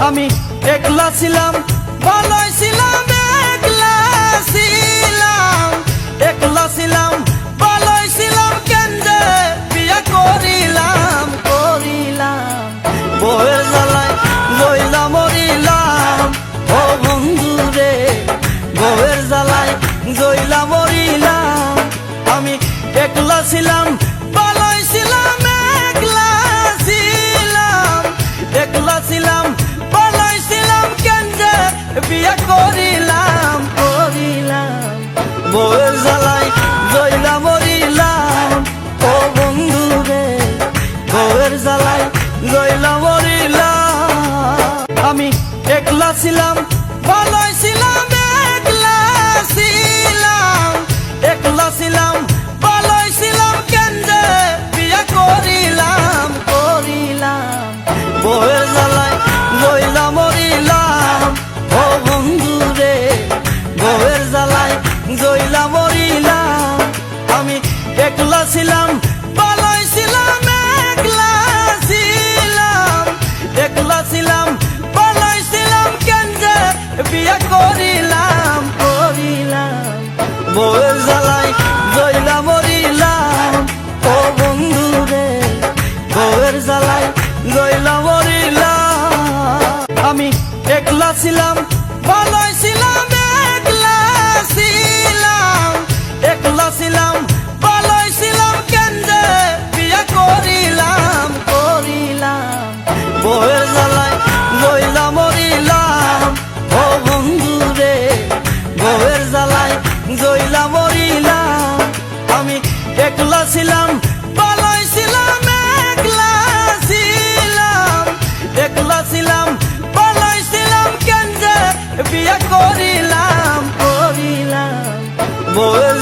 আমি একলা ছিলাম, ভালোই ছিলাম, একলা ছিলাম, একলা ছিলাম, ভালোই ছিলাম, কেন যে বিয়া করিলাম, করিলাম, বউয়ের জ্বালায় লইলা মরিলাম, ও বন্ধু রে, বউয়ের জ্বালায় জইলা মরিলাম। আমি একলা ছিলাম, ভালোই ছিলাম, একলা ছিলাম, একলা ছিলাম, ভালোই ছিলাম, কেন যে বিয়া করিলাম, করিলাম, বউয়ের জ্বালায় জইলা মরিলাম, ও বন্ধু রে, বউয়ের জ্বালায় জইলা মরিলাম। আমি একলা ছিলাম, ভালোই ছিলাম, একলা ছিলাম, একলা ছিলাম, ভালোই ছিলাম, কেন যে বিয়া করিলাম, করিলাম, বউয়ের জ্বালায় জইলা মরিলাম, ও বন্ধু রে, বউয়ের জ্বালায় জইলা মরিলাম। আমি একলা ছিলাম, ভালোই ছিলাম, একলা ছিলাম, একলা ছিলাম, ভালোই ছিলাম, কেন যে বিয়া করিলাম, করিলাম, বউয়ের জ্বালায় জইলা মরিলাম, ও বন্ধু রে, বউয়ের জ্বালায় জইলা মরিলাম। আমি একলা ছিলাম, ভালোই ছিলাম, একলা ছিলাম, একলা ছিলাম, ভালোই ছিলাম, কেন যে বিয়া করিলাম, করিলাম, বউয়ের জ্বালায় জইলা মরিলাম, ও বন্ধু রে, বউয়ের জ্বালায় জইলা মরিলাম। আমি একলা ছিলাম, ভালোই ছিলাম, একলা ছিলাম, একলা ছিলাম, ভালোই ছিলাম, কেন যে বিয়া করিলাম, করিলাম, বউয়ের জ্বালায় জইলা মরিলাম, ও বন্ধু রে, বউয়ের জ্বালায় জইলা মরিলাম। আমি একলা ছিলাম, ভালোই ছিলাম, একলা ছিলাম, একলা ছিলাম, ভালোই ছিলাম, কেন যে বিয়া করিলাম, করিলাম, বউয়ের